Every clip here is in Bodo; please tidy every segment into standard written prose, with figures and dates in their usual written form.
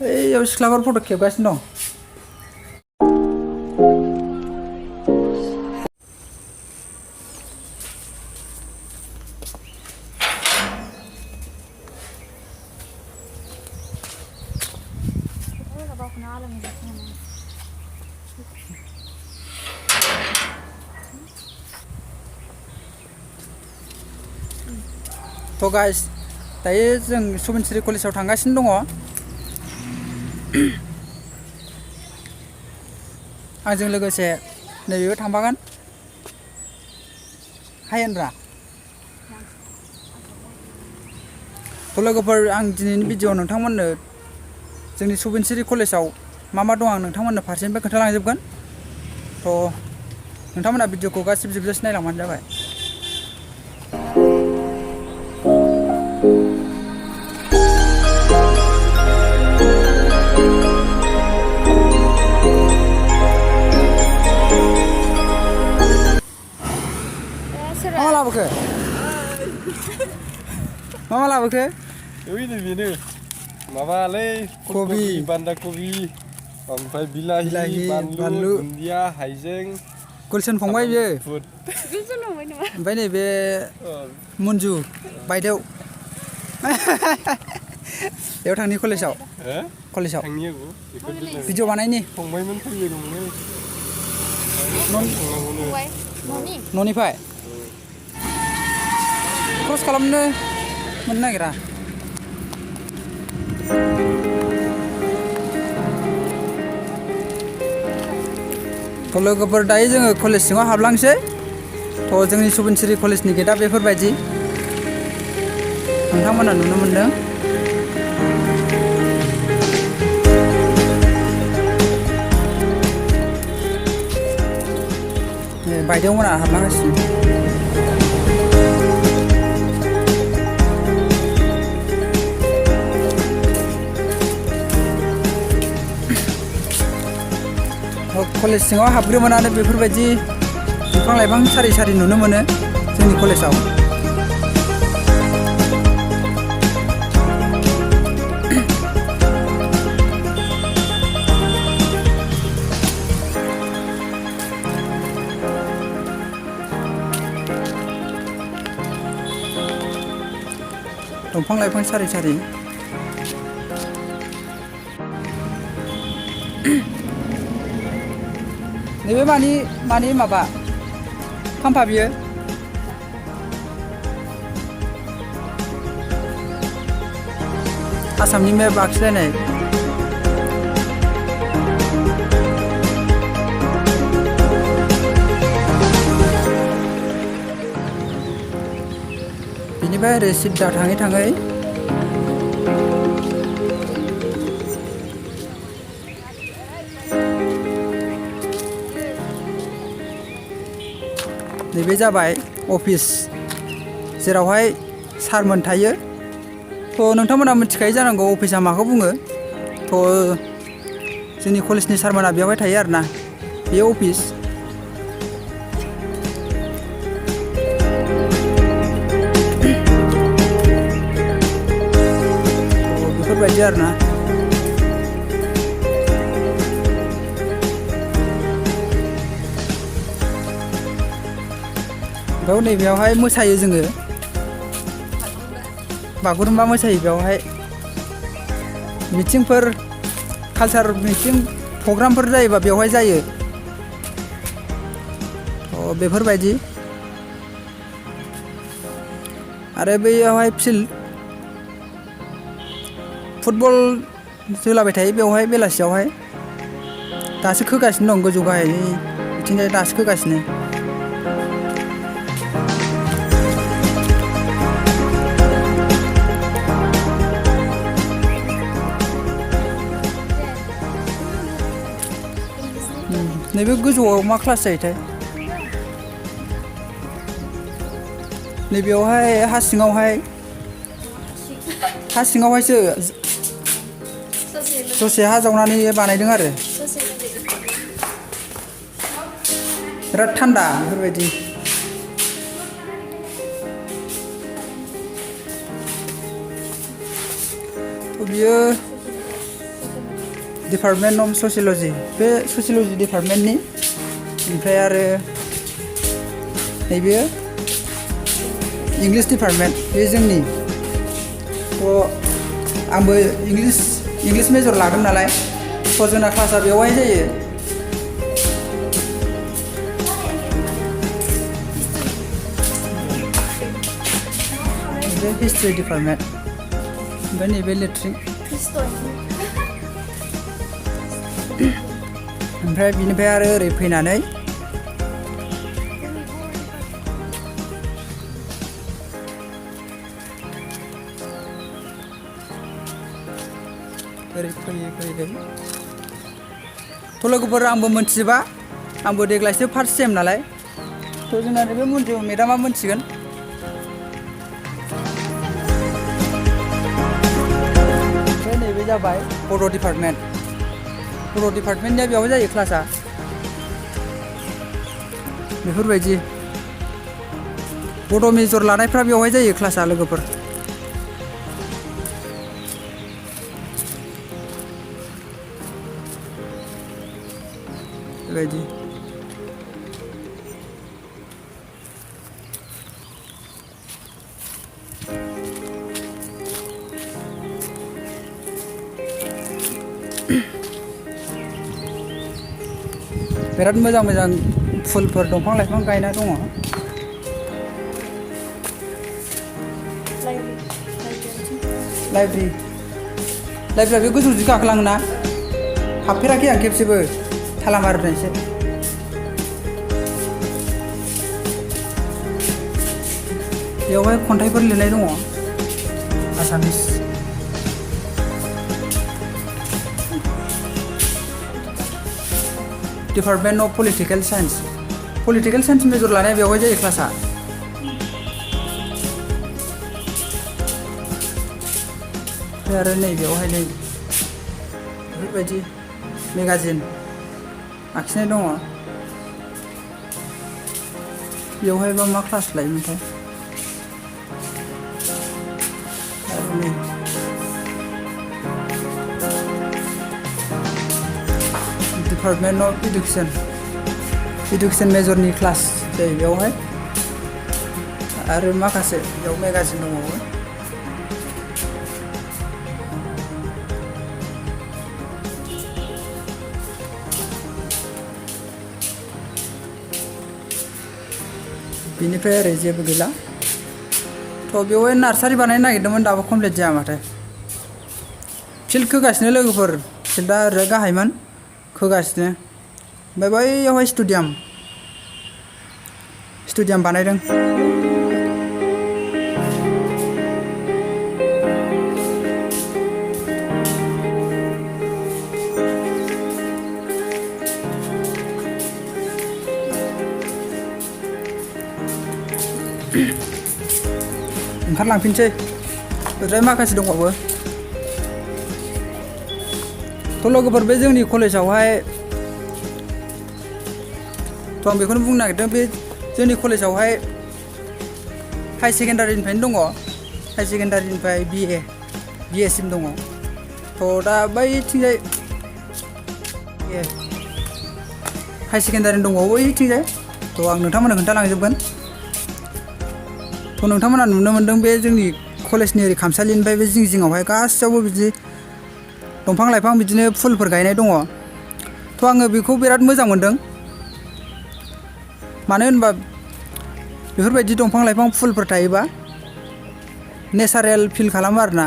ओइयाव सिख्लाफोर फट' खेबगासिनो दं। तो गाइस दायो जों सुबनसिरि कलेजाव थांगासिनो दङ। आंजों लोगोसे नैबेबो थांफागोन। हाय होनब्रा। तो लोगोफोर आं दिनैनि भिडिअ'आव नोंथांमोननो जोंनि सुबनसिरि कलेजाव मा दं आं नोंथांमोननो फारसेनिफ्राय खोन्थालांजोबगोन। तो नोंथांमोना भिडिअ'खौ गासिबो जोबजासे नायलांबानो जाबाय। मा लाबोखो? मा लाबोखो? ओइनै बेनो माबालै कबि, बान्दा कबि, ओमफ्राय बिलाहि, बानलु, दुन्दिया, हाइजें। गुलसन फंबाय बियो। ओमफ्राय नैबे मन्जु बायदेव। बेयाव थांनि कलेजाव। कलेजाव भिडिअ बानायनि। फंबायमोन फैबाय दंमोन। न'निफ्राय क्रस खालामनो मोननो नागिरा। तो लोगोफोर दायो जोङो कलेज सिङाव हाबलांसै। तो जोंनि सुबनसिरि कलेजनि गेटआ बेफोरबायदि नोंथांमोना नुनो मोनदों। बायदेव मोना हाबलांगासिनो। कलेज सिङाव हाबग्रोमोनानो बेफोरबायदि बिफां लाइफां सारि सारि नुनो मोनो जोंनि कलेजाव। दंफां लाइफां सारि सारि। नैबे मानि माबा खाम्फा बियो। आसामनि मेप आखिलायनाय। बिनिफ्राय ओरै सिद्दा थाङै थाङै नैबे जाबाय अफिस जेरावहाय सारमोन थायो। तो नोंथांमोना मिथिखायो जानांगौ अफिसा माखौ बुङो। तो जोंनि कलेजनि सारमोना बेवहाय थायो आरोना, बे अफिस। बेफोरबायदि आरोना। बेयाव नैबेयावहाय मोसायो जोङो, बागुरुम्बा मोसायो बेवहाय। मिटिंफोर कालचार मिटिं प्रग्रामफोर जायोबा बेवहाय जायो। बेफोरबायदि आरो बैयावहाय फिल्ड फुटबल जोलाबाय थायो बेवहाय बेलासियावहाय। दासो खोगासिनो दं गोजौ गाहायनि बिथिंजाय दासो खोगासिनो। नैबे गोजौआव मा क्लास जायोथाय? नैबेयावहाय हा सिङावहायसो ससे हा जावनानै बानायदों आरो। बिराद थान्दा बेफोरबायदि। बियो डिपार्टमेन्ट अफ ससियल'जि बे ससियल'जि डिपार्टमेन्टनि ओमफ्राय आरो नैबे इंलिश डिपार्टमेन्ट बे जोंनि आंबो इंलिश मेजर लादों नालाय जोंना क्लासा बेवहाय जायो हिस्ट्रि डिपार्टमेन्ट ओमफ्राय नैबे लेट्रिन ओमफ्राय बिनिफ्राय आरो ओरै फैनानै ओरै फैयै थ' लोगोफोर आंबो मोनथिजोबा आंबो देग्लायसो फार्स्ट सेम नालाय थ' जोंना नैबे मन्जु मेदामा मोनथिगोन ओमफ्राय नैबे जाबाय बड' डिपार्टमेन्टनिया बेयाव जायो क्लासा बेफोरबायदि बड' मेजर लानायफ्रा बेवहाय जायो क्लासा लोगोफोर बेबायदि बिराद मोजां फुलफोर दंफां लाइफां गायना दङ लाइब्रेरिया बे गोजौजों गाखोलाङोना हाबफेराखै आं खेबसेबो थालामारनायसो बेवहाय खन्थाइफोर लिरनाय दङ Assamese department of political science major लानाया बेवहाय जायो क्लासा आरो नै बेवहाय नै बेफोरबायदि मेगाजिन आखिनाय दङ बेवहायबा मा क्लास लायोमोनथाय आरो नै डिपार्टमेन्ट अफ इडुकेसन मेजरनि क्लास जायो बेवहाय आरो माखासे बेयाव मेगाजिन दंबावो बिनिफ्राय ओरै जेबो गैला थ' बेवहाय नार्सारि बानायनो नागिरदोंमोन दाबो कमप्लिट जाया माथो फिल्ड खोगासिनो लोगोफोर फिल्डआ ओरै गाहायमोन खोगासिनो ओमफ्राय बैयावहाय स्टेडियाम बानायदों ओंखारलांफिनसै ओरैजाय माखासे दंबावो थ' लोगोफोर बे जोंनि कलेजावहाय थ' आं बेखौनो बुंनो नागिरदों बे जोंनि कलेजावहाय हाई सेकेन्डारिनिफ्रायनो दङ हाई सेकेन्डारिनिफ्राय BA सिम दङ थ' दा बैथिंजाय हाई सेकेन्डारिनि दंबावो बैथिंजाय थ' आं नोंथांमोननो खोन्थालांजोबगोन थ' नोंथांमोना नुनो मोन्दों बे जोंनि कलेजनि ओरै खामसालिनिफ्राय बे जिङावहाय गासैयावबो बिदि दंफां लाइफां बिदिनो फुलफोर गायनाय दङ थ' आङो बेखौ बिराद मोजां मोन्दों मानो होनबा बेफोरबायदि दंफां लाइफां फुलफोर थायोबा नेचारेल फिल खालामो आरोना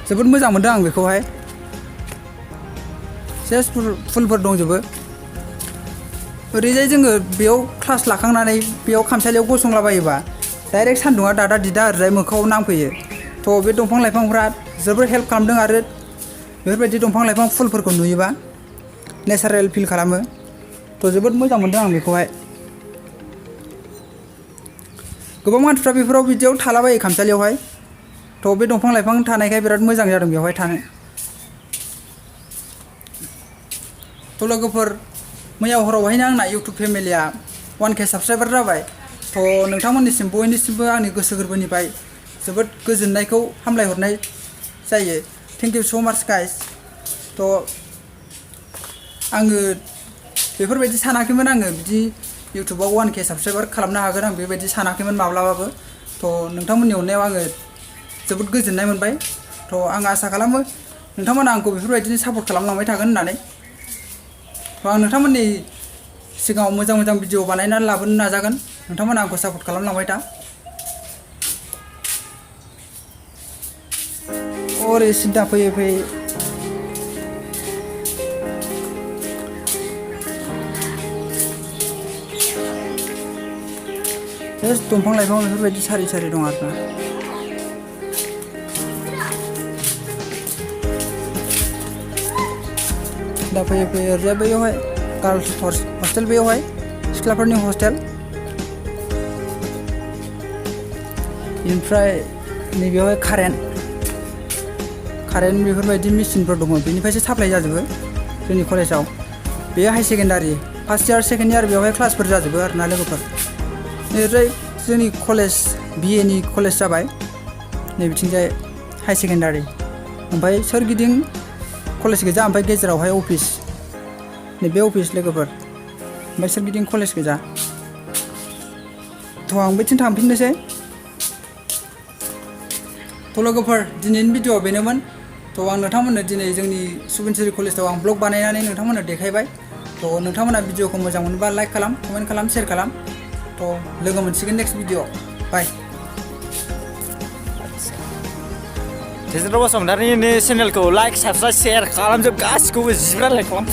जोबोद मोजां मोन्दों आं बेखौहाय सेस फुलफोर दंजोबो ओरैजाय जोङो बेयाव क्लास लाखांनानै बेयाव खामसालियाव गसंलाबायोबा डाइरेक्ट सान्दुङा दादा दिदा ओरैजाय मोखाङाव नांफैयो थ' बे दंफां लाइफांफ्रा जोबोर हेल्प खालामदों आरो बेफोरबायदि दंफां लाइफां फुलफोरखौ नुयोबा नेचारेल फिल खालामो थ' जोबोद मोजां मोन्दों आं बेखौहाय गोबां मानसिफ्रा बेफोराव बिदियाव थालाबायो खामसालियावहाय थ' बे दंफां लाइफां थानायखाय बिराद मोजां जादों बेवहाय थानो थ' लोगोफोर मैया हरावहायनो आंना इउटुब फेमिलिया 1K साबस्क्राइबार जाबाय थ' नोंथांमोननिसिम बयनिसिमबो आंनि गोसो गोरबोनिफ्राय जोबोद गोजोननायखौ हामलायहरनाय जायो थेंक इउ स' माच गाइस थ' आङो बेफोरबायदि सानाखैमोन आङो बिदि इउटुबाव 1K साबसक्राइबार खालामनो हागोन आं बेबायदि सानाखैमोन माब्लाबाबो थ' नोंथांमोननि अननायाव आङो जोबोद गोजोननाय मोनबाय थ' आं आसा खालामो नोंथांमोना आंखौ बेफोरबायदिनो सापर्ट खालामलांबाय थागोन होननानै थ' आं नोंथांमोननि सिगाङाव मोजां मोजां भिडिअ बानायनानै लाबोनो नाजागोन नोंथांमोना आंखौ सापर्ट खालामलांबाय था ओरै सिदा फैयै फैयै जास्ट दंफां लाइफां बेफोरबायदि सारि सारि दं आरोना दा फैयै फैयै ओरैजाय बैयावहाय गार्लस हस्टेल बैयावहाय सिख्लाफोरनि हस्टेल ओमफ्राय नैबेयावहाय कारेन्ट बेफोरबायदि मेचिनफोर दङ बेनिफ्रायसो साप्लाय जाजोबो जोंनि कलेजाव बेयो high secondary first year second year बेवहाय क्लासफोर जाजोबो आरोना लोगोफोर ओरैजाय जोंनि कलेज BA नि कलेज जाबाय नैबिथिंजाय हाई सेकेन्डारि ओमफ्राय सोरगिदिं कलेज गोजा ओमफ्राय गेजेरावहाय अफिस नैबे अफिस लोगोफोर ओमफ्राय सोरगिदिं कलेज गोजा थ' आं बैथिं थांफिननोसै थ' लोगोफोर दिनैनि भिडिअ'आ बेनोमोन थ' आं नोंथांमोननो दिनै जोंनि सुबनसिरि कलेजाव आं ब्लग बानायनानै नोंथांमोननो देखायबाय थ' नोंथांमोना भिडिअ'खौ मोजां मोनोबा लाइक खालाम कमेन्ट खालाम शेयार खालाम थ' लोगो मोनसिगोन नेक्स्ट भिडिअ बाय जेजेन्द्र बसुमतारिनि चेनेलखौ लाइक साबसक्राइब शेयार खालामजोब गासिखौबो 10 लाइक खालाम